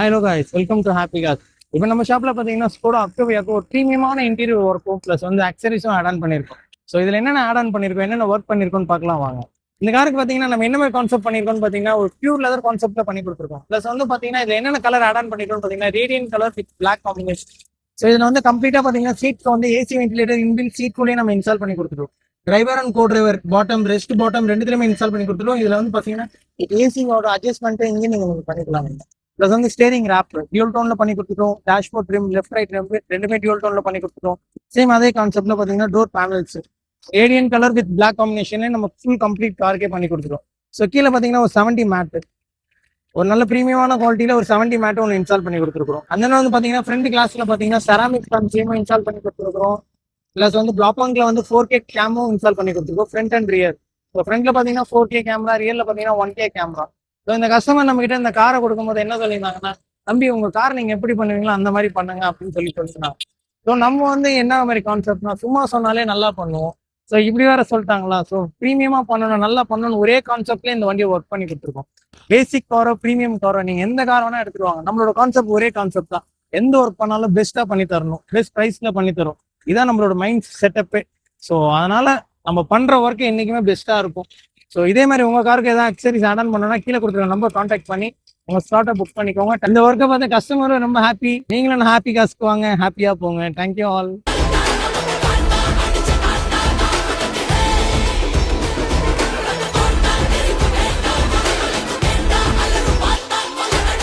Hello guys, welcome to happy cars. இப்போ நம்ம ஷாப்ல பார்த்தீங்கன்னா ஸ்கோடா அக்டோவியாக்கு ஒரு ப்ரீமியமான இன்டீரியர் ஒர்க்கும் ப்ளஸ் வந்து அக்சரிஸும் ஆட் ஆன் பண்ணியிருக்கோம். ஸோ இதில் என்னென்ன ஆட் ஆன் பண்ணியிருக்கோம், என்னென்ன ஒர்க் பண்ணியிருக்கோம்னு பார்க்கலாம் வாங்க. இந்த காருக்கு பார்த்தீங்கன்னா நம்ம என்ன மாதிரி கான்செப்ட் பண்ணியிருக்கோம்னு பார்த்தீங்கன்னா ஒரு பியூர் லெதர் கான்செப்ட்ல பண்ணி கொடுத்துருக்கோம். ப்ளஸ் வந்து பார்த்தீங்கன்னா இதில் என்னென்ன கலர் ஆட் ஆன் பண்ணியிருக்கோம்னு பார்த்தீங்கன்னா radiant colour with black combination. So இதில் வந்து கம்ப்ளீட்டாக பார்த்தீங்கன்னா சீட்க்கு வந்து ஏசி வென்டிலேட்டர் இன்பில் சீட் கூடயே நம்ம இன்ஸ்டால் பண்ணி கொடுத்துருவோம். Driver and co driver bottom rest bottom ரெண்டுத்துலையுமே இன்ஸ்டால் பண்ணி கொடுத்துருவோம். இதில் வந்து பார்த்தீங்கன்னா ஏசியோட அட்ஜஸ்ட்மெண்ட்டு இங்கே நீங்கள் பண்ணிக்கலாம். ப்ளஸ் வந்து ஸ்டேரிங் ரேப் டியூல் டோன்ல பண்ணி கொடுத்துட்டோம். டேஷ்போர்ட் ட்ரிம் லெஃப்ட் ரைட் ரெண்டுமே டியூல் டோன்ல பண்ணி கொடுத்துட்டோம். சேம் அதே கான்செப்ட்ல பாத்தீங்கன்னா door panels radian colour with black காம்பினேஷன்ல நம்ம ஃபுல் கம்ப்ளீட் காருக்கே பண்ணி கொடுத்துட்டோம். ஸோ கீழே பாத்தீங்கன்னா ஒரு 70 மேட், ஒரு நல்ல ப்ரீமியமான குவாலிட்டியில ஒரு 70 மேட் ஒன்று இன்ஸ்டால் பண்ணி கொடுத்துருக்கோம். அந்த வந்து பாத்தீங்கன்னா ஃப்ரண்ட் கிளாஸ்ல பாத்தீங்கன்னா செராமிக் ஃபேன்ஸையும் இன்ஸ்டால் பண்ணி கொடுத்துருக்கோம். பிளஸ் வந்து பிளாப்பாங்க்ல வந்து 4K கேமும் இன்ஸ்டால் பண்ணி கொடுத்துருக்கோம் ஃப்ரண்ட் அண்ட் ரியர். ஸோ ஃப்ரண்ட்ல பாத்தீங்கன்னா 4K கேமரா, ரியர்ல பாத்தீங்கன்னா 1K கேமரா. ஸோ இந்த கஸ்டமர் நம்ம கிட்ட இந்த காரை கொடுக்கும்போது என்ன சொல்லியிருந்தாங்கன்னா, தம்பி உங்க கார் நீங்க எப்படி பண்ணுவீங்களோ அந்த மாதிரி பண்ணுங்க அப்படின்னு சொல்லியிருந்தாங்க. ஸோ நம்ம வந்து என்ன மாதிரி கான்செப்ட்னா சும்மா சொன்னாலே நல்லா பண்ணுவோம். ஸோ இப்படி வேற சொல்லிட்டாங்களா, ஸோ ப்ரீமியமா பண்ணணும் நல்லா பண்ணணும் ஒரே கான்செப்ட்ல இந்த வண்டியை ஒர்க் பண்ணி கொடுத்துருக்கோம். பேசிக் காரோ ப்ரீமியம் காரோ நீங்க எந்த கார் வேணா எடுத்துருவாங்க, நம்மளோட கான்செப்ட் ஒரே கான்செப்ட் தான். எந்த ஒர்க் பண்ணாலும் பெஸ்ட்டா பண்ணி தரணும், பெஸ்ட் ப்ரைஸ்ல பண்ணி தரும். இதான் நம்மளோட மைண்ட் செட்டப்பே. ஸோ அதனால நம்ம பண்ற ஒர்க் என்னைக்குமே பெஸ்ட்டா இருக்கும். ஸோ இதே மாதிரி உங்க காருக்கு ஏதாவது அக்சரிஸ் ஆட் ஆன் பண்ணணும்னா கீழே கொடுக்குற நம்பர் கான்டாக்ட் பண்ணி உங்க ஸ்லாட்டை புக் பண்ணிக்கோங்க. இந்த ஒர்க்கை பார்த்து கஸ்டமரும் ரொம்ப ஹாப்பி, நீங்களும் ஹாப்பி காசுக்கு வாங்க, ஹாப்பியா போங்க. Thank you all.